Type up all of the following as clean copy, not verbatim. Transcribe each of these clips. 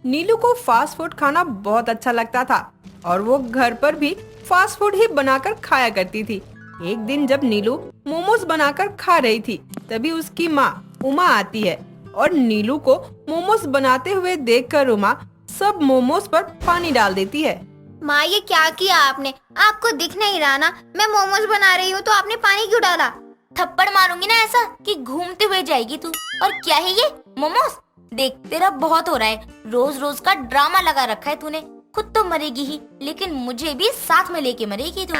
नीलू को fast food खाना बहुत अच्छा लगता था और वो घर पर भी फास्ट फूड ही बनाकर खाया करती थी। एक दिन जब नीलू मोमोज बनाकर खा रही थी, तभी उसकी माँ उमा आती है और नीलू को मोमोज बनाते हुए देखकर उमा सब मोमोज पर पानी डाल देती है। माँ, ये क्या किया आपने? आपको दिख नहीं रहा ना मैं मोमोज बना रही हूँ, तो आपने पानी क्यों डाला? थप्पड़ मारूंगी ना ऐसा कि घूमते हुए जाएगी तू। और क्या है ये मोमोज? देख, तेरा बहुत हो रहा है। रोज रोज का ड्रामा लगा रखा है तूने। खुद तो मरेगी ही, लेकिन मुझे भी साथ में लेके मरेगी तू।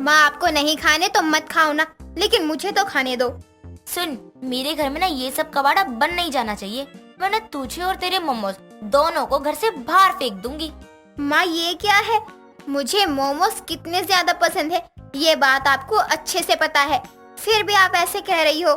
माँ, आपको नहीं खाने तो मत खाओ ना, लेकिन मुझे तो खाने दो। सुन, मेरे घर में ना ये सब कबाड़ा बन नहीं जाना चाहिए, वरना तुझे और तेरे मोमोज दोनों को घर से बाहर फेंक दूंगी। माँ, ये क्या है? मुझे मोमोज कितने ज्यादा पसंद है, ये बात आपको अच्छे से पता है, फिर भी आप ऐसे कह रही हो।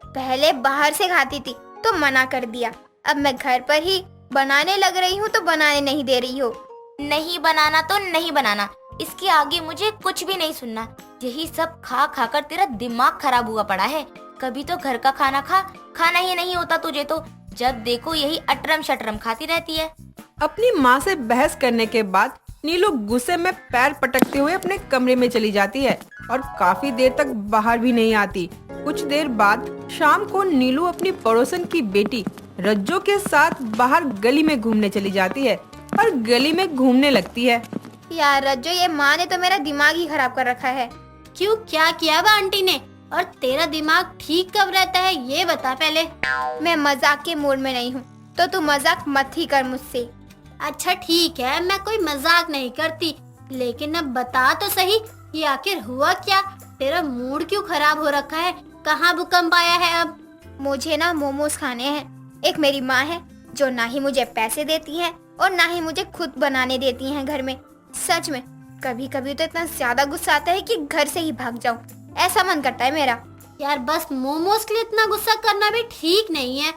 पहले बाहर से खाती थी तो मना कर दिया, अब मैं घर पर ही बनाने लग रही हूँ तो बनाने नहीं दे रही हो। नहीं बनाना तो नहीं बनाना, इसके आगे मुझे कुछ भी नहीं सुनना। यही सब खा खा कर तेरा दिमाग खराब हुआ पड़ा है। कभी तो घर का खाना खा, खाना ही नहीं होता तुझे तो। जब देखो यही अटरम शटरम खाती रहती है। अपनी माँ से बहस करने के बाद नीलू गुस्से में पैर पटकते हुए अपने कमरे में चली जाती है और काफी देर तक बाहर भी नहीं आती। कुछ देर बाद शाम को नीलू अपनी पड़ोसन की बेटी रज्जो के साथ बाहर गली में घूमने चली जाती है और गली में घूमने लगती है। यार रज्जो, ये माँ ने तो मेरा दिमाग ही खराब कर रखा है। क्यों, क्या किया बा आंटी ने? और तेरा दिमाग ठीक कब रहता है ये बता पहले। मैं मजाक के मूड में नहीं हूँ, तो तू मजाक मत ही कर मुझसे। अच्छा ठीक है, मैं कोई मजाक नहीं करती, लेकिन अब बता तो सही कि आखिर हुआ क्या? तेरा मूड क्यों खराब हो रखा है? कहाँ भूकंप आया है अब? मुझे ना मोमोज खाने हैं। एक मेरी माँ है जो ना ही मुझे पैसे देती है और ना ही मुझे खुद बनाने देती हैं घर में। सच में कभी कभी तो इतना ज्यादा गुस्सा आता है कि घर से ही भाग जाऊं, ऐसा मन करता है मेरा। यार बस मोमोज के लिए इतना गुस्सा करना भी ठीक नहीं है।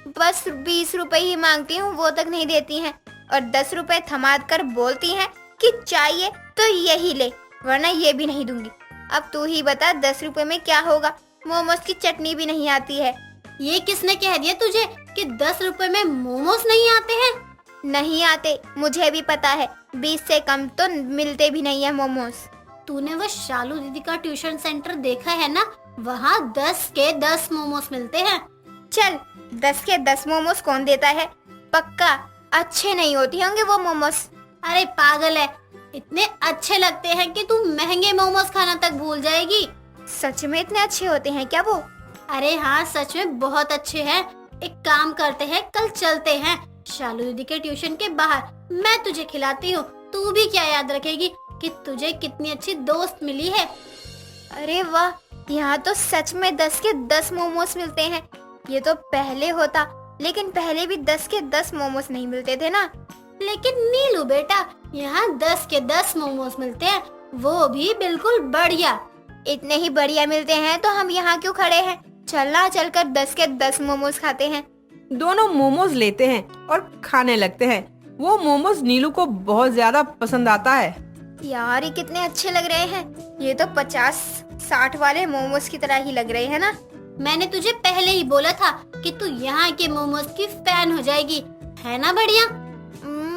बस 20 रुपए ही मांगती हूँ, वो तक नहीं देती हैं और 10 रुपए थमा कर बोलती हैं कि चाहिए तो यही ले, वरना ये भी नहीं दूंगी। अब तू ही बता 10 रुपए में क्या होगा? मोमोज की चटनी भी नहीं आती है। ये किसने कह दिया तुझे कि 10 रुपए में मोमोज नहीं आते हैं? नहीं आते, मुझे भी पता है। 20 से कम तो मिलते भी नहीं है मोमोज। तूने वो शालू दीदी का ट्यूशन सेंटर देखा है ना? वहाँ 10 के 10 मोमोज मिलते हैं। चल, 10 के 10 मोमोज कौन देता है? पक्का अच्छे नहीं होते होंगे वो मोमोज। अरे पागल है, इतने अच्छे लगते हैं कि तू महंगे मोमोज खाना तक भूल जाएगी। सच में इतने अच्छे होते हैं क्या वो? अरे हाँ, सच में बहुत अच्छे हैं। एक काम करते हैं, कल चलते हैं शालू दीदी के ट्यूशन के बाहर, मैं तुझे खिलाती हूँ। तू भी क्या याद रखेगी कि तुझे कितनी अच्छी दोस्त मिली है। अरे वाह, यहाँ तो सच में 10 के 10 मोमोज मिलते हैं। ये तो पहले होता, लेकिन पहले भी 10 के 10 मोमोज नहीं मिलते थे ना। लेकिन नीलू बेटा, यहाँ 10 के 10 मोमोज मिलते हैं, वो भी बिल्कुल बढ़िया। इतने ही बढ़िया मिलते हैं तो हम यहाँ क्यों खड़े हैं? चलना, चलकर 10 के 10 मोमोज खाते हैं। दोनों मोमोज लेते हैं और खाने लगते हैं। वो मोमोज नीलू को बहुत ज्यादा पसंद आता है। यार ये कितने अच्छे लग रहे हैं। ये तो 50-60 वाले मोमोज की तरह ही लग रहे हैं ना। मैंने तुझे पहले ही बोला था कि तू यहाँ के मोमोज की फैन हो जाएगी, है ना बढ़िया?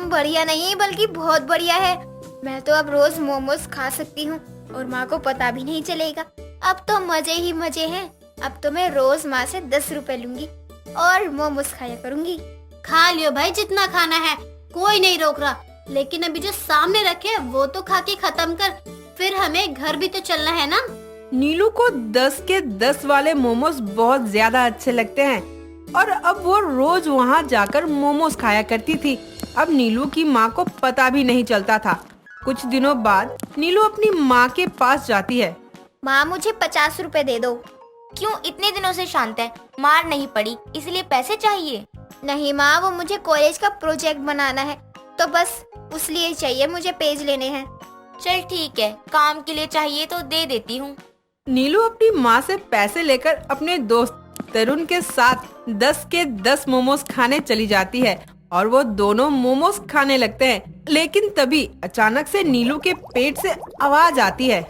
बढ़िया नहीं बल्कि बहुत बढ़िया है। मैं तो अब रोज मोमोज खा सकती हूँ और माँ को पता भी नहीं चलेगा। अब तो मजे ही मजे हैं। अब तो मैं रोज माँ से 10 रुपए लूंगी और मोमोज खाया करूंगी। खा लियो भाई, जितना खाना है, कोई नहीं रोक रहा, लेकिन अभी जो सामने रखे वो तो खा के खत्म कर, फिर हमें घर भी तो चलना है ना। नीलू को 10 के 10 वाले मोमोज बहुत ज्यादा अच्छे लगते हैं और अब वो रोज वहाँ जाकर मोमोज खाया करती थी। अब नीलू की माँ को पता भी नहीं चलता था। कुछ दिनों बाद नीलू अपनी माँ के पास जाती है। माँ, मुझे 50 रुपए दे दो। क्यों इतने दिनों से शांत है? मार नहीं पड़ी इसलिए पैसे चाहिए? नहीं माँ, वो मुझे कॉलेज का प्रोजेक्ट बनाना है, तो बस उस लिए चाहिए, मुझे पेज लेने हैं। चल ठीक है, काम के लिए चाहिए तो दे देती हूँ। नीलू अपनी माँ से पैसे लेकर अपने दोस्त तरुण के साथ 10 के 10 मोमोज खाने चली जाती है और वो दोनों मोमोज खाने लगते हैं। लेकिन तभी अचानक से नीलू के पेट से आवाज आती है।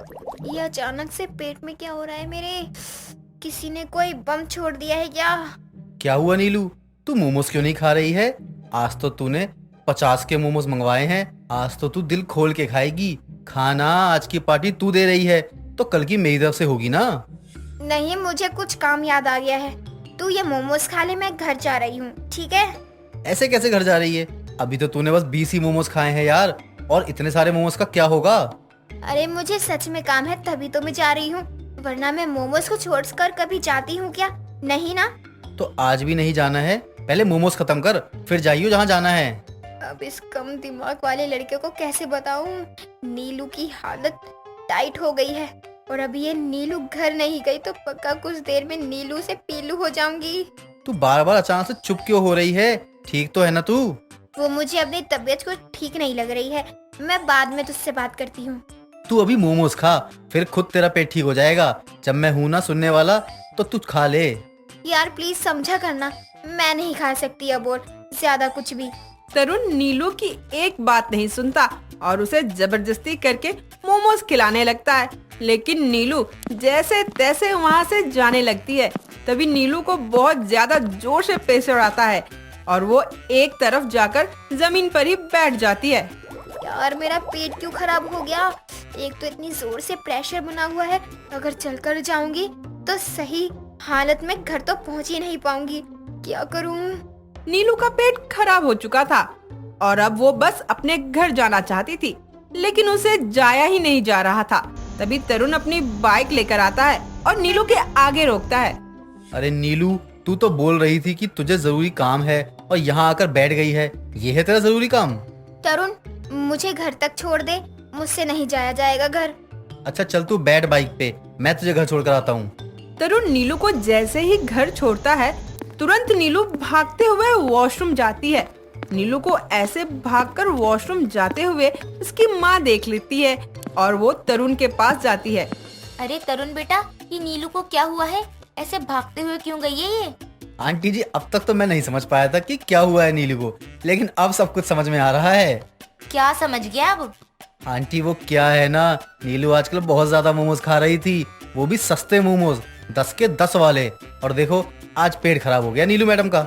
ये अचानक से पेट में क्या हो रहा है मेरे? किसी ने कोई बम छोड़ दिया है क्या? क्या हुआ नीलू, तू मोमोज क्यों नहीं खा रही है? आज तो तूने 50 के मोमोज मंगवाए हैं। आज तो तू दिल खोल के खाएगी। खाना आज की पार्टी तू दे रही है तो कल की मेरी तरफ से होगी ना। नहीं, मुझे कुछ काम याद आ गया है। तू ये मोमोज खा ले, मैं घर जा रही हूँ, ठीक है? ऐसे कैसे घर जा रही है? अभी तो तूने बस 20 ही मोमोज खाए हैं यार, और इतने सारे मोमोज का क्या होगा? अरे मुझे सच में काम है, तभी तो मैं जा रही हूँ, वरना मैं मोमोज को छोड़कर कभी जाती हूँ क्या? नहीं ना। तो आज भी नहीं जाना है? पहले मोमोज खत्म कर, फिर जाइयो जहाँ जाना है। अब इस कम दिमाग वाले लड़के को कैसे बताऊं? नीलू की हालत टाइट हो गई है, और अभी ये नीलू घर नहीं गई तो पक्का कुछ देर में नीलू से पीलू हो जाऊंगी। तू बार बार अचानक से चुप क्यों हो रही है? ठीक तो है ना तू? वो मुझे अपनी तबीयत को ठीक नहीं लग रही है, मैं बाद में तुझसे बात करती हूँ। तू अभी मोमोज खा, फिर खुद तेरा पेट ठीक हो जाएगा। जब मैं हूँ ना सुनने वाला, तो तू खा ले। यार प्लीज समझा करना, मैं नहीं खा सकती अब और ज्यादा कुछ भी। तरुण नीलू की एक बात नहीं सुनता और उसे जबरदस्ती करके मोमोज खिलाने लगता है, लेकिन नीलू जैसे तैसे वहाँ से जाने लगती है। तभी नीलू को बहुत ज्यादा जोर से प्रेशर आता है और वो एक तरफ जाकर जमीन पर ही बैठ जाती है। यार मेरा पेट क्यों खराब हो गया? एक तो इतनी जोर से प्रेशर बना हुआ है, अगर चलकर जाऊंगी तो सही हालत में घर तो पहुंच ही नहीं पाऊंगी, क्या करूं? नीलू का पेट खराब हो चुका था और अब वो बस अपने घर जाना चाहती थी, लेकिन उसे जाया ही नहीं जा रहा था। तभी तरुण अपनी बाइक लेकर आता है और नीलू के आगे रोकता है। अरे नीलू, तू तो बोल रही थी कि तुझे जरूरी काम है और यहाँ आकर बैठ गई है। ये है तेरा जरूरी काम? तरुण मुझे घर तक छोड़ दे, मुझसे नहीं जाया जाएगा घर। अच्छा चल तू बैठ बाइक पे, मैं तुझे घर छोड़कर आता हूँ। तरुण नीलू को जैसे ही घर छोड़ता है, तुरंत नीलू भागते हुए वॉशरूम जाती है। नीलू को ऐसे भागकर वॉशरूम जाते हुए उसकी माँ देख लेती है और वो तरुण के पास जाती है। अरे तरुण बेटा, ये नीलू को क्या हुआ है? ऐसे भागते हुए क्यों गई है ये? आंटी जी, अब तक तो मैं नहीं समझ पाया था कि क्या हुआ है नीलू को, लेकिन अब सब कुछ समझ में आ रहा है। क्या समझ गया अब? आंटी वो क्या है ना, नीलू आजकल बहुत ज्यादा मोमोज खा रही थी, वो भी सस्ते मोमोज, 10 के 10 वाले। और देखो आज पेट खराब हो गया नीलू मैडम का।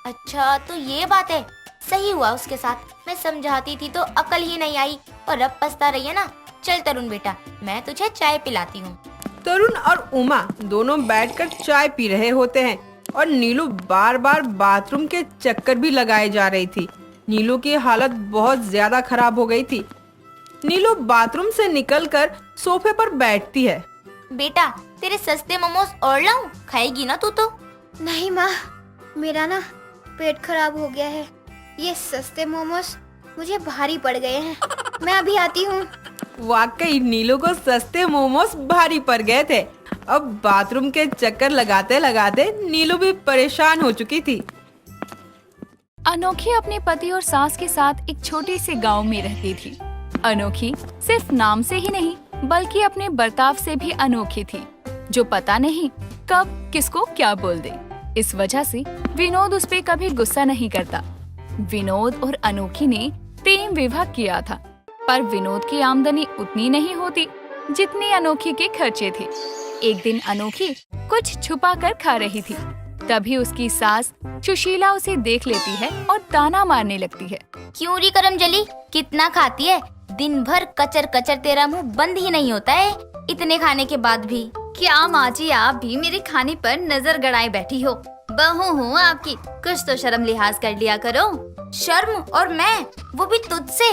अच्छा तो ये बात है। सही हुआ उसके साथ, मैं समझाती थी तो अकल ही नहीं आई, और अब पछता रही है ना। चल तरुण बेटा, मैं तुझे चाय पिलाती हूँ। तरुण और उमा दोनों बैठकर चाय पी रहे होते हैं और नीलू बार बार बाथरूम के चक्कर भी लगाए जा रही थी। नीलू की हालत बहुत ज्यादा खराब हो गई थी। नीलू बाथरूम से निकलकर सोफे पर बैठती है। बेटा तेरे सस्ते मोमोज और लाऊं? खाएगी ना तू तो? नहीं माँ, मेरा ना पेट खराब हो गया है, ये सस्ते मोमोज मुझे भारी पड़ गए हैं, मैं अभी आती हूँ। वाकई नीलू को सस्ते मोमोज भारी पड़ गए थे। अब बाथरूम के चक्कर लगाते लगाते नीलू भी परेशान हो चुकी थी। अनोखी अपने पति और सास के साथ एक छोटे से गांव में रहती थी। अनोखी सिर्फ नाम से ही नहीं बल्कि अपने बर्ताव से भी अनोखी थी, जो पता नहीं कब किसको क्या बोल दे। इस वजह से विनोद उस पे कभी गुस्सा नहीं करता। विनोद और अनोखी ने प्रेम विवाह किया था, पर विनोद की आमदनी उतनी नहीं होती जितनी अनोखी के खर्चे थे। एक दिन अनोखी कुछ छुपा कर खा रही थी, तभी उसकी सास सुशीला उसे देख लेती है और ताना मारने लगती है। क्यों री करमजली, कितना खाती है? दिन भर कचर कचर, तेरा मुंह बंद ही नहीं होता है इतने खाने के बाद भी। क्या माँ जी, आप भी मेरे खाने पर नजर गड़ाए बैठी हो? बहू हूँ आपकी, कुछ तो शर्म लिहाज कर लिया करो। शर्म? और मैं, वो भी तुझसे?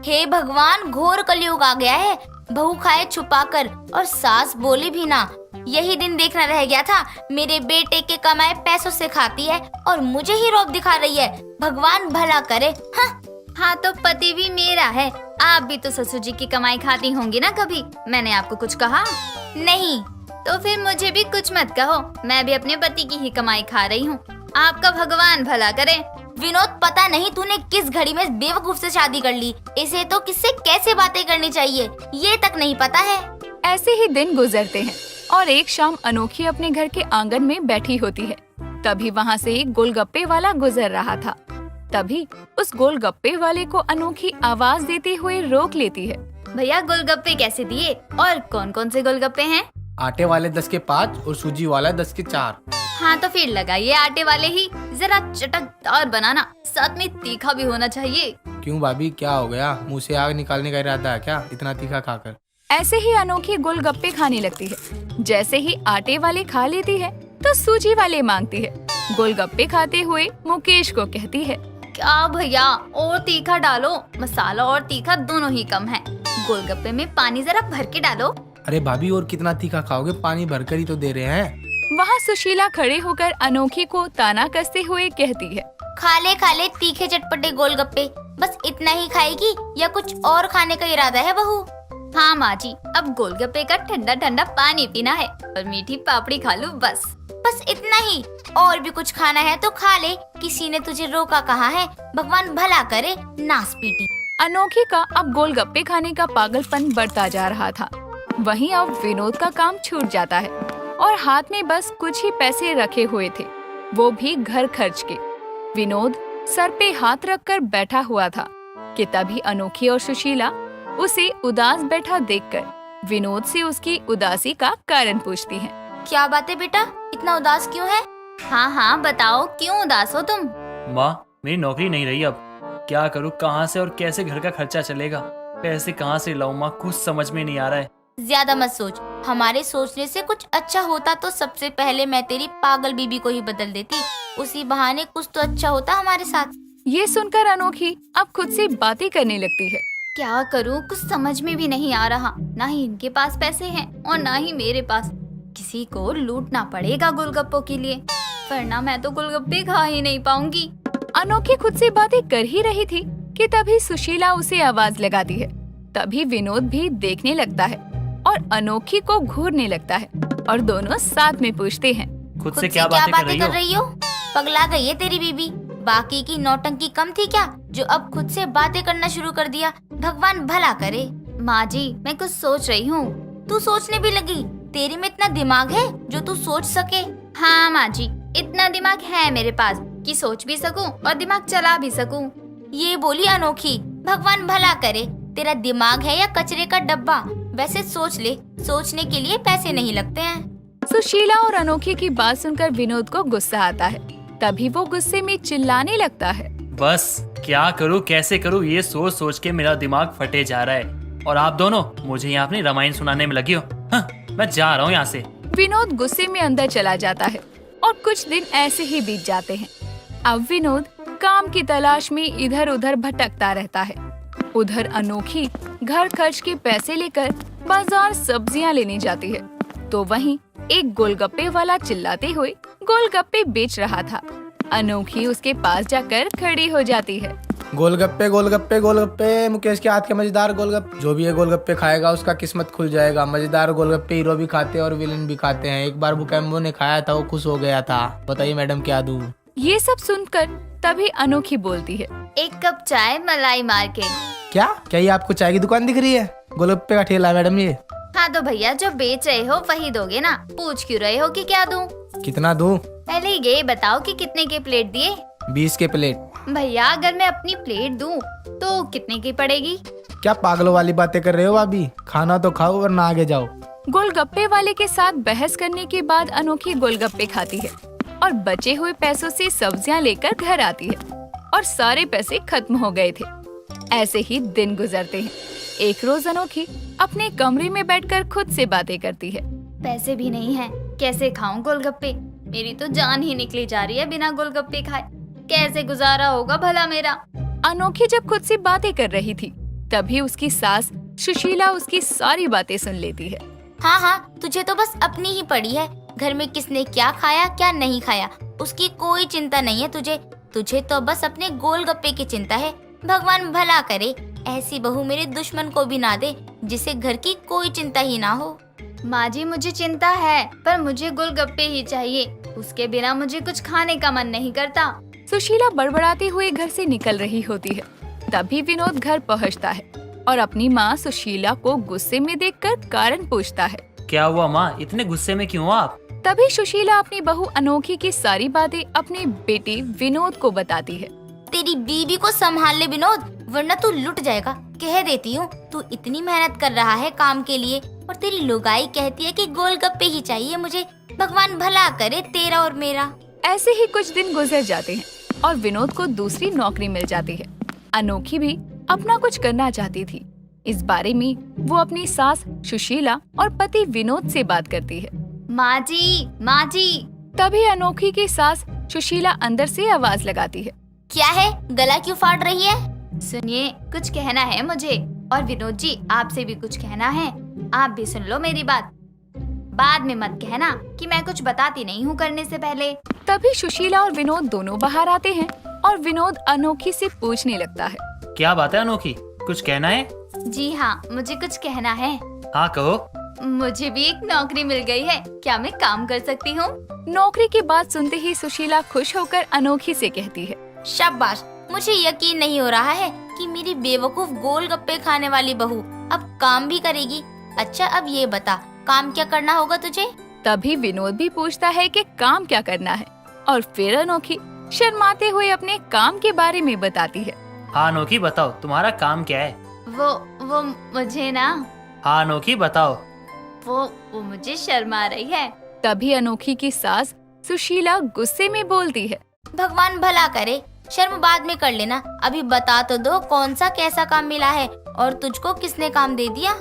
हे भगवान, घोर कलयुग आ गया है। बहू खाए छुपा कर और सास बोले भी ना। यही दिन देखना रह गया था, मेरे बेटे के कमाए पैसों से खाती है और मुझे ही रौब दिखा रही है। भगवान भला करे। हाँ तो पति भी मेरा है, आप भी तो ससुर जी की कमाई खाती होंगी ना कभी? मैंने आपको कुछ कहा? नहीं। तो फिर मुझे भी कुछ मत कहो, मैं भी अपने पति की ही कमाई खा रही हूँ। आपका भगवान भला करे। विनोद, पता नहीं तूने किस घड़ी में बेवकूफ से शादी कर ली। इसे तो किससे कैसे बातें करनी चाहिए ये तक नहीं पता है। ऐसे ही दिन गुजरते हैं और एक शाम अनोखी अपने घर के आंगन में बैठी होती है। तभी वहाँ से एक गोलगप्पे वाला गुजर रहा था। तभी उस गोलगप्पे वाले को अनोखी आवाज देते हुए रोक लेती है। भैया गोलगप्पे कैसे दिए और कौन कौन से गोलगप्पे हैं? आटे वाले 10 के 5 और सूजी वाला 10 के 4। हाँ तो फिर लगाइए आटे वाले ही, जरा चटकदार बनाना, साथ में तीखा भी होना चाहिए। क्यों भाभी, क्या हो गया? मुंह से आग निकालने का इरादा है क्या इतना तीखा खाकर? ऐसे ही अनोखी गोलगप्पे खाने लगती है। जैसे ही आटे वाले खा लेती है तो सूजी वाले मांगती है। गोलगप्पे खाते हुए मुकेश को कहती है, क्या भैया और तीखा डालो, मसाला और तीखा दोनों ही कम है। गोलगप्पे में पानी जरा भर के डालो। अरे भाभी, और कितना तीखा खाओगे? पानी भरकर ही तो दे रहे हैं। वहाँ सुशीला खड़े होकर अनोखी को ताना कसते हुए कहती है, खा ले तीखे चटपटे गोलगप्पे। बस इतना ही खाएगी या कुछ और खाने का इरादा है बहू? हाँ माँ जी, अब गोलगप्पे का ठंडा ठंडा पानी पीना है और मीठी पापड़ी खा लूं बस। बस इतना ही? और भी कुछ खाना है तो खा ले, किसी ने तुझे रोका कहाँ है? भगवान भला करे, नास पीटी। अनोखी का अब गोलगप्पे खाने का पागलपन बढ़ता जा रहा था। वहीं अब विनोद का काम छूट जाता है और हाथ में बस कुछ ही पैसे रखे हुए थे, वो भी घर खर्च के। विनोद सर पे हाथ रखकर बैठा हुआ था कि तभी अनोखी और सुशीला उसे उदास बैठा देखकर विनोद से उसकी उदासी का कारण पूछती हैं। क्या बात है बेटा, इतना उदास क्यों है? हाँ बताओ, क्यों उदास हो तुम? माँ, मेरी नौकरी नहीं रही, अब क्या करूँ? कहाँ से और कैसे घर का खर्चा चलेगा? पैसे कहाँ से लाऊं माँ, कुछ समझ में नहीं आ रहा है। ज्यादा मत सोच, हमारे सोचने से कुछ अच्छा होता तो सबसे पहले मैं तेरी पागल बीबी को ही बदल देती। उसी बहाने कुछ तो अच्छा होता हमारे साथ। ये सुनकर अनोखी अब खुद से बातें करने लगती है। क्या करूँ, कुछ समझ में भी नहीं आ रहा। ना ही इनके पास पैसे हैं और ना ही मेरे पास। किसी को लूटना पड़ेगा गोलगप्पों के लिए, वरना मैं तो गोलगप्पे खा ही नहीं पाऊंगी। अनोखी खुद से बातें कर ही रही थी कि तभी सुशीला उसे आवाज लगाती है। तभी विनोद भी देखने लगता है और अनोखी को घूरने लगता है और दोनों साथ में पूछते हैं, खुद से क्या बातें कर रही हो? पगला गई है तेरी बीबी। बाकी की नौटंकी कम थी क्या, जो अब खुद से बातें करना शुरू कर दिया? भगवान भला करे। माँ जी, मैं कुछ सोच रही हूँ। तू सोचने भी लगी? तेरे में इतना दिमाग है जो तू सोच सके? हाँ माँ जी, इतना दिमाग है मेरे पास कि सोच भी सकूं और दिमाग चला भी सकूं। ये बोली अनोखी। भगवान भला करे, तेरा दिमाग है या कचरे का डब्बा? वैसे सोच ले, सोचने के लिए पैसे नहीं लगते हैं। सुशीला और अनोखी की बात सुनकर विनोद को गुस्सा आता है। तभी वो गुस्से में चिल्लाने लगता है, बस क्या करूँ, कैसे करूँ, ये सोच सोच के मेरा दिमाग फटे जा रहा है। और आप दोनों मुझे यहाँ अपनी रामायण सुनाने में लगी हो। हाँ, मैं जा रहा हूँ यहाँ से। विनोद गुस्से में अंदर चला जाता है और कुछ दिन ऐसे ही बीत जाते हैं। अब विनोद काम की तलाश में इधर उधर भटकता रहता है। उधर अनोखी घर खर्च के पैसे लेकर बाजार सब्जियां लेने जाती है, तो वहीं एक गोलगप्पे वाला चिल्लाते हुए गोलगप्पे बेच रहा था। अनोखी उसके पास जाकर खड़ी हो जाती है। गोलगप्पे गोलगप्पे गोलगप्पे, मुकेश के हाथ के मजेदार गोलगप्पे। जो भी ये गोलगप्पे खाएगा उसका किस्मत खुल जाएगा। मजेदार गोलगप्पे हीरो भी खाते हैं और विलेन भी खाते हैं। एक बार बुकैम्बो ने खाया था, वो खुश हो गया था। बताइए मैडम, क्या दूं? ये सब सुनकर तभी अनोखी बोलती है, एक कप चाय मलाई मार्केट। क्या ये आपको चाय की दुकान दिख रही है? गोलगप्पे का ठेला है मैडम ये। हाँ तो भैया, जो बेच रहे हो वही दोगे ना? पूछ क्यों रहे हो कि क्या दूं? कितना दूं? पहले ये बताओ कि कितने के प्लेट दिए? 20 के प्लेट। भैया, अगर मैं अपनी प्लेट दूं तो कितने की पड़ेगी? क्या पागलों वाली बातें कर रहे हो भाभी? खाना तो खाओ वरना आगे जाओ। गोलगप्पे वाले के साथ बहस करने के बाद अनोखी गोलगप्पे खाती है और बचे हुए पैसों से सब्जियां लेकर घर आती है और सारे पैसे खत्म हो गए थे। ऐसे ही दिन गुजरते हैं। एक रोज अनोखी अपने कमरे में बैठकर खुद से बातें करती है। पैसे भी नहीं है, कैसे खाऊं गोलगप्पे? मेरी तो जान ही निकली जा रही है बिना गोलगप्पे खाए। कैसे गुजारा होगा भला मेरा? अनोखी जब खुद से बातें कर रही थी, तभी उसकी सास सुशीला उसकी सारी बातें सुन लेती है। हाँ, तुझे तो बस अपनी ही पड़ी है। घर में किसने क्या खाया क्या नहीं खाया उसकी कोई चिंता नहीं है तुझे तो बस अपने गोलगप्पे की चिंता है। भगवान भला करे, ऐसी बहू मेरे दुश्मन को भी ना दे जिसे घर की कोई चिंता ही ना हो। माँ जी, मुझे चिंता है, पर मुझे गोलगप्पे ही चाहिए। उसके बिना मुझे कुछ खाने का मन नहीं करता। सुशीला बड़बड़ाते हुए घर से निकल रही होती है। तभी विनोद घर पहुंचता है और अपनी माँ सुशीला को गुस्से में देखकर कारण पूछता है। क्या हुआ माँ, इतने गुस्से में क्यों हो आप? तभी सुशीला अपनी बहू अनोखी की सारी बातें अपने बेटे विनोद को बताती है। तेरी बीबी को संभाल ले विनोद, वरना तू लुट जाएगा। कह देती हूँ, तू इतनी मेहनत कर रहा है काम के लिए और तेरी लुगाई कहती है कि गोलगप्पे ही चाहिए मुझे। भगवान भला करे तेरा और मेरा। ऐसे ही कुछ दिन गुजर जाते हैं और विनोद को दूसरी नौकरी मिल जाती है। अनोखी भी अपना कुछ करना चाहती थी। इस बारे में वो अपनी सास सुशीला और पति विनोद से बात करती है। माँ जी। तभी अनोखी की सास सुशीला अंदर से आवाज लगाती है। क्या है, गला क्यों फाड़ रही है? सुनिए, कुछ कहना है मुझे। और विनोद जी, आपसे भी कुछ कहना है। आप भी सुन लो मेरी बात। बाद में मत कहना कि मैं कुछ बताती नहीं हूँ करने से पहले। तभी सुशीला और विनोद दोनों बाहर आते हैं और विनोद अनोखी से पूछने लगता है। क्या बात है अनोखी, कुछ कहना है? जी हाँ, मुझे कुछ कहना है। हाँ कहो। मुझे भी एक नौकरी मिल गई है, क्या मैं काम कर सकती हूँ? नौकरी की बात सुनते ही सुशीला खुश होकर अनोखी से कहती है। शाबाश, मुझे यकीन नहीं हो रहा है कि मेरी बेवकूफ गोलगप्पे खाने वाली बहू अब काम भी करेगी। अच्छा अब ये बता, काम क्या करना होगा तुझे? तभी विनोद भी पूछता है कि काम क्या करना है और फिर अनोखी शर्माते हुए अपने काम के बारे में बताती है। हाँ अनोखी बताओ, तुम्हारा काम क्या है? वो मुझे ना, हाँ अनोखी बताओ। वो मुझे शर्मा रही है। तभी अनोखी की सास सुशीला गुस्से में बोलती है। भगवान भला करे, शर्म बाद में कर लेना। अभी बता तो दो कौन सा कैसा काम मिला है और तुझको किसने काम दे दिया?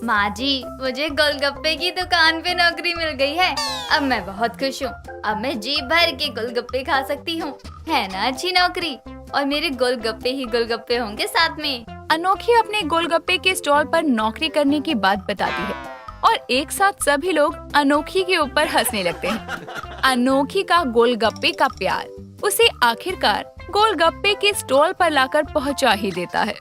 माँ जी, मुझे गोलगप्पे की दुकान पे नौकरी मिल गई है। अब मैं बहुत खुश हूँ। अब मैं जी भर के गोलगप्पे खा सकती हूँ। है ना अच्छी नौकरी? और मेरे गोलगप्पे ही गोलगप्पे होंगे साथ में। अनोखी अपने गोलगप्पे के स्टॉल पर नौकरी करने की बात बताती है और एक साथ सभी लोग अनोखी के ऊपर हंसने लगते हैं। अनोखी का गोलगप्पे का प्यार उसे आखिरकार गोलगप्पे के स्टॉल पर लाकर पहुंचा ही देता है।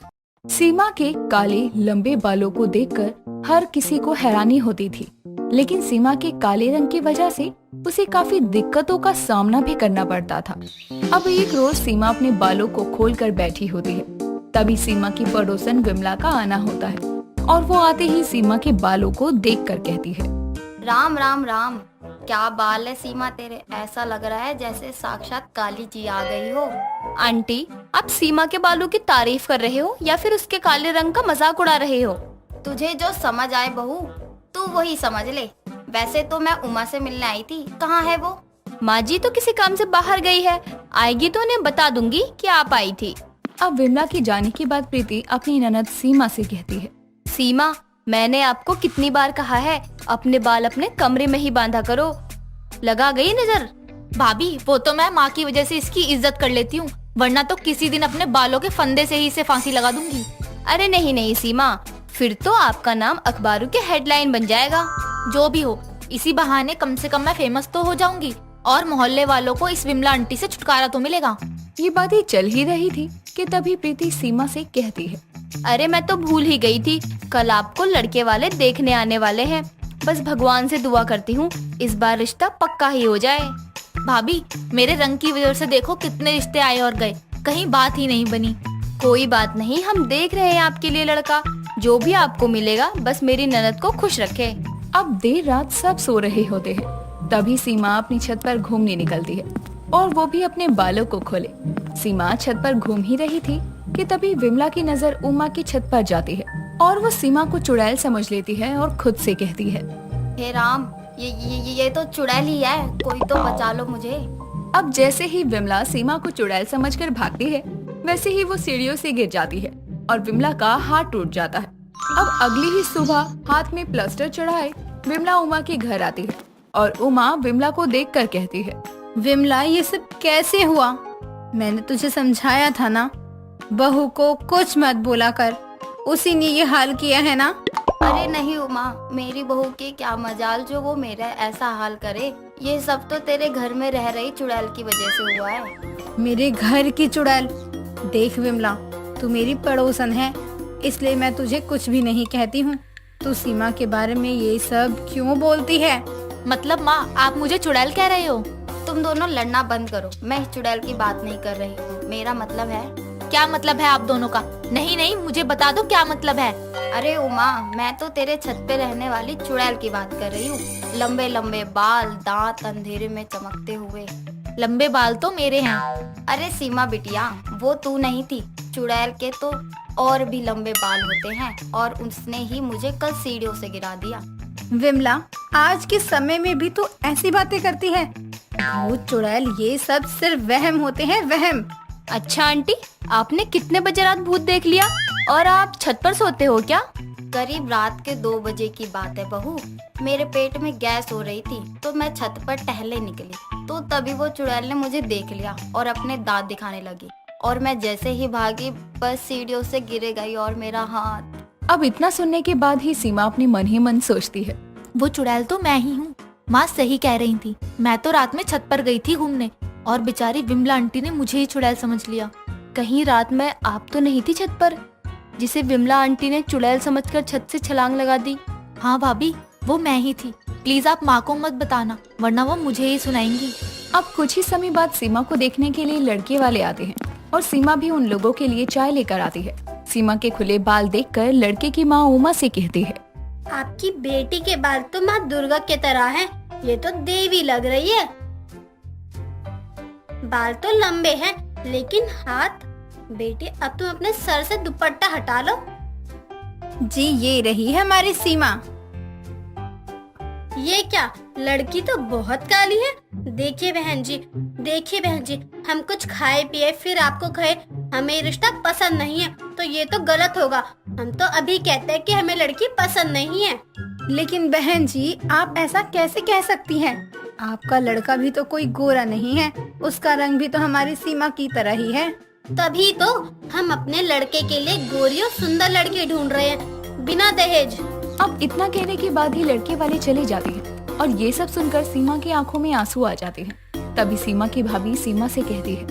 सीमा के काले लंबे बालों को देखकर हर किसी को हैरानी होती थी, लेकिन सीमा के काले रंग की वजह से उसे काफी दिक्कतों का सामना भी करना पड़ता था। अब एक रोज सीमा अपने बालों को खोलकर बैठी होती है। तभी सीमा की पड़ोसन विमला का आना होता है और वो आते ही सीमा के बालों को देखकर कहती है। राम राम राम, क्या बाल है सीमा तेरे, ऐसा लग रहा है जैसे साक्षात काली जी आ गई हो। आंटी, आप सीमा के बालों की तारीफ कर रहे हो या फिर उसके काले रंग का मजाक उड़ा रहे हो? तुझे जो समझ आए बहू, तू वही समझ ले। वैसे तो मैं उमा से मिलने आई थी, कहाँ है वो? माँ जी तो किसी काम से बाहर गई है, आएगी तो उन्हें बता दूंगी कि आप आई थी। अब विमला की जाने के बाद प्रीति अपनी ननद सीमा से कहती है। सीमा, मैंने आपको कितनी बार कहा है अपने बाल अपने कमरे में ही बांधा करो, लगा गई नजर? भाभी, वो तो मैं माँ की वजह से इसकी इज्जत कर लेती हूँ, वरना तो किसी दिन अपने बालों के फंदे से ही इसे फांसी लगा दूंगी। अरे नहीं सीमा, फिर तो आपका नाम अखबारों के हेडलाइन बन जाएगा। जो भी हो, इसी बहाने कम से कम मैं फेमस तो हो जाऊंगी और मोहल्ले वालों को इस विमला आंटी से छुटकारा तो मिलेगा। ये बातें चल ही रही थी कि तभी प्रीति सीमा से कहती है। अरे मैं तो भूल ही गई थी, कल आपको लड़के वाले देखने आने वाले हैं। बस भगवान से दुआ करती हूँ इस बार रिश्ता पक्का ही हो जाए। भाभी, मेरे रंग की वजह से देखो कितने रिश्ते आए और गए, कहीं बात ही नहीं बनी। कोई बात नहीं, हम देख रहे हैं आपके लिए लड़का। जो भी आपको मिलेगा बस मेरी ननद को खुश रखे। अब देर रात सब सो रहे होते हैं। तभी सीमा अपनी छत पर घूमने निकलती है और वो भी अपने बालों को खोले। सीमा छत पर घूम ही रही थी कि तभी विमला की नजर उमा की छत पर जाती है और वो सीमा को चुड़ैल समझ लेती है और खुद से कहती है। हे राम, ये तो चुड़ैल ही है, कोई तो बचा लो मुझे। अब जैसे ही विमला सीमा को चुड़ैल समझकर भागती है, वैसे ही वो सीढ़ियों से गिर जाती है और विमला का हाथ टूट जाता है। अब अगली ही सुबह हाथ में प्लास्टर चढ़ाए विमला उमा के घर आती है और उमा विमला को देखकर कहती है। विमला, ये सब कैसे हुआ? मैंने तुझे समझाया था ना, बहू को कुछ मत बोला कर, उसी ने ये हाल किया है ना। अरे नहीं उमा, मेरी बहू की क्या मजाल जो वो मेरा ऐसा हाल करे। ये सब तो तेरे घर में रह रही चुड़ैल की वजह से हुआ है। मेरे घर की चुड़ैल? देख विमला, तू मेरी पड़ोसन है, इसलिए मैं तुझे कुछ भी नहीं कहती हूँ। तू सीमा के बारे में ये सब क्यों बोलती है? मतलब माँ, आप मुझे चुड़ैल कह रहे हो? तुम दोनों लड़ना बंद करो, मैं इस चुड़ैल की बात नहीं कर रही हूँ। मेरा मतलब है। क्या मतलब है आप दोनों का? नहीं, मुझे बता दो क्या मतलब है। अरे उमा, मैं तो तेरे छत पे रहने वाली चुड़ैल की बात कर रही हूँ। लंबे लंबे बाल, दांत अंधेरे में चमकते हुए। लंबे बाल तो मेरे हैं। अरे सीमा बिटिया, वो तू नहीं थी। चुड़ैल के तो और भी लंबे बाल होते हैं और उसने ही मुझे कल सीढ़ियों से गिरा दिया। विमला, आज के समय में भी तू ऐसी बातें करती है। भूत चुड़ैल ये सब सिर्फ वहम होते हैं, वहम। अच्छा आंटी, आपने कितने बजे रात भूत देख लिया और आप छत पर सोते हो क्या? करीब रात के 2 बजे की बात है बहू। मेरे पेट में गैस हो रही थी तो मैं छत पर टहलने निकली तो तभी वो चुड़ैल ने मुझे देख लिया और अपने दांत दिखाने लगी और मैं जैसे ही भागी बस सीढ़ियों से गिर गई और मेरा हाथ। अब इतना सुनने के बाद ही सीमा अपने मन ही मन सोचती है, वो चुड़ैल तो मैं ही हूँ। माँ सही कह रही थी, मैं तो रात में छत पर गई थी घूमने और बेचारी विमला आंटी ने मुझे ही चुड़ैल समझ लिया। कहीं रात में आप तो नहीं थी छत पर, जिसे विमला आंटी ने चुड़ैल समझकर छत से छलांग लगा दी? हाँ भाभी, वो मैं ही थी। प्लीज आप माँ को मत बताना वरना वो मुझे ही सुनाएंगी। अब कुछ ही समय बाद सीमा को देखने के लिए लड़के वाले आते हैं और सीमा भी उन लोगों के लिए चाय लेकर आती है। सीमा के खुले बाल देखकर लड़के की माँ उमा से कहती है, आपकी बेटी के बाल तो माँ दुर्गा के तरह हैं। ये तो देवी लग रही है। बाल तो लंबे हैं लेकिन हाथ। बेटी, अब तुम अपने सर से दुपट्टा हटा लो। जी, ये रही है हमारी सीमा। ये क्या, लड़की तो बहुत काली है। देखिए बहन जी, हम कुछ खाए पिए फिर आपको कहे हमें ये रिश्ता पसंद नहीं है तो ये तो गलत होगा। हम तो अभी कहते हैं कि हमें लड़की पसंद नहीं है। लेकिन बहन जी, आप ऐसा कैसे कह सकती हैं? आपका लड़का भी तो कोई गोरा नहीं है, उसका रंग भी तो हमारी सीमा की तरह ही है। तभी तो हम अपने लड़के के लिए गोरी और सुंदर लड़की ढूंढ रहे हैं, बिना दहेज। अब इतना कहने के बाद ही लड़के वाले चले जाते हैं और ये सब सुनकर सीमा की आंखों में आंसू आ जाते हैं। तभी सीमा की भाभी सीमा से कहती है,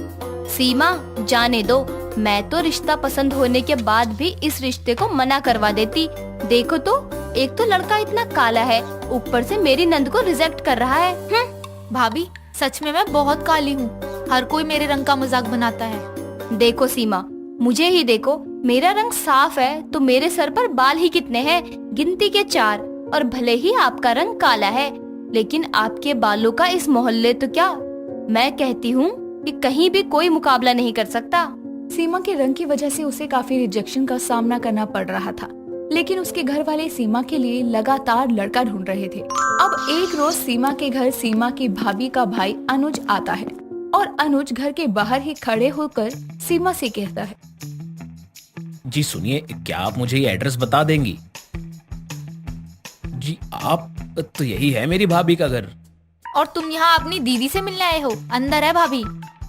सीमा, जाने दो, मैं तो रिश्ता पसंद होने के बाद भी इस रिश्ते को मना करवा देती। देखो तो, एक तो लड़का इतना काला है, ऊपर से मेरी नंद को रिजेक्ट कर रहा है। भाभी, सच में मैं बहुत काली हूँ। हर कोई मेरे रंग का मजाक बनाता है। देखो सीमा, मुझे ही देखो, मेरा रंग साफ है तो मेरे सर पर बाल ही कितने हैं? गिनती के 4। और भले ही आपका रंग काला है लेकिन आपके बालों का इस मोहल्ले तो क्या, मैं कहती हूँ कि कहीं भी कोई मुकाबला नहीं कर सकता। सीमा के रंग की वजह से उसे काफी रिजेक्शन का सामना करना पड़ रहा था, लेकिन उसके घर वाले सीमा के लिए लगातार लड़का ढूंढ रहे थे। अब एक रोज सीमा के घर सीमा की भाभी का भाई अनुज आता है और अनुज घर के बाहर ही खड़े होकर सीमा से कहता है, जी सुनिए, क्या आप मुझे ये एड्रेस बता देंगी? जी आप तो यही है मेरी भाभी का घर। और तुम यहाँ अपनी दीदी से मिलने आए हो? अंदर है भाभी।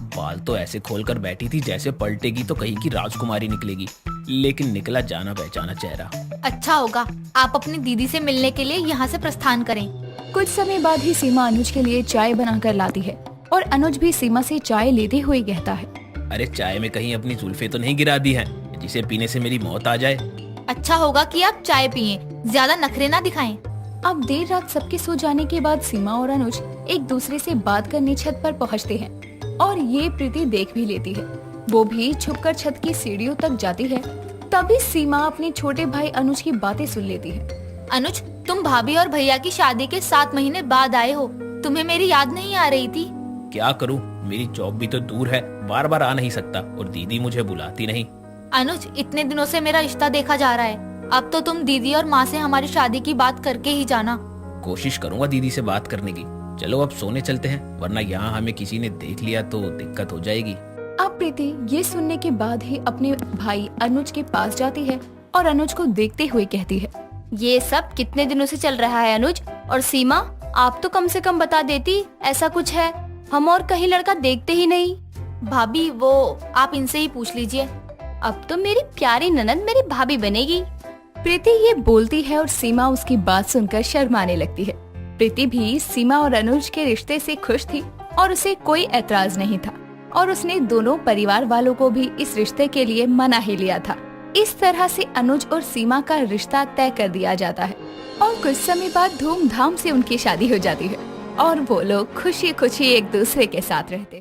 बाल तो ऐसे खोलकर बैठी थी जैसे पलटेगी तो कहीं की राजकुमारी निकलेगी, लेकिन निकला जाना पहचाना चेहरा। अच्छा होगा आप अपनी दीदी से मिलने के लिए यहाँ से प्रस्थान करें। कुछ समय बाद ही सीमा अनुज के लिए चाय बनाकर लाती है और अनुज भी सीमा से चाय लेते हुए कहता है, अरे चाय में कहीं अपनी जुल्फे तो नहीं गिरा दी हैं, जिसे पीने से मेरी मौत आ जाए। अच्छा होगा कि आप चाय पिए, ज्यादा नखरे ना दिखाएं। अब देर रात सबके सो जाने के बाद सीमा और अनुज एक दूसरे से बात करने छत पर पहुंचते हैं और ये प्रीति देख भी लेती है। वो भी छुपकर छत की सीढ़ियों तक जाती है। तभी सीमा अपने छोटे भाई अनुज की बातें सुन लेती है। अनुज, तुम भाभी और भैया की शादी के 7 महीने बाद आए हो, तुम्हें मेरी याद नहीं आ रही थी? क्या करूं, मेरी जॉब भी तो दूर है, बार बार आ नहीं सकता और दीदी मुझे बुलाती नहीं। अनुज, इतने दिनों से मेरा रिश्ता देखा जा रहा है, अब तो तुम दीदी और माँ से हमारी शादी की बात करके ही जाना। कोशिश करूंगा दीदी से बात करने की। चलो अब सोने चलते हैं, वरना यहाँ हमें किसी ने देख लिया तो दिक्कत हो जाएगी। अब प्रीति ये सुनने के बाद ही अपने भाई अनुज के पास जाती है और अनुज को देखते हुए कहती है, ये सब कितने दिनों से चल रहा है अनुज? और सीमा, आप तो कम से कम बता देती ऐसा कुछ है, हम और कहीं लड़का देखते ही नहीं। भाभी वो आप इनसे ही पूछ लीजिए। अब तो मेरी प्यारी ननद मेरी भाभी बनेगी। प्रीति ये बोलती है और सीमा उसकी बात सुनकर शर्माने लगती है। प्रीति भी सीमा और अनुज के रिश्ते से खुश थी और उसे कोई ऐतराज नहीं था और उसने दोनों परिवार वालों को भी इस रिश्ते के लिए मना ही लिया था। इस तरह से अनुज और सीमा का रिश्ता तय कर दिया जाता है और कुछ समय बाद धूमधाम से उनकी शादी हो जाती है और वो लोग खुशी खुशी एक दूसरे के साथ रहते।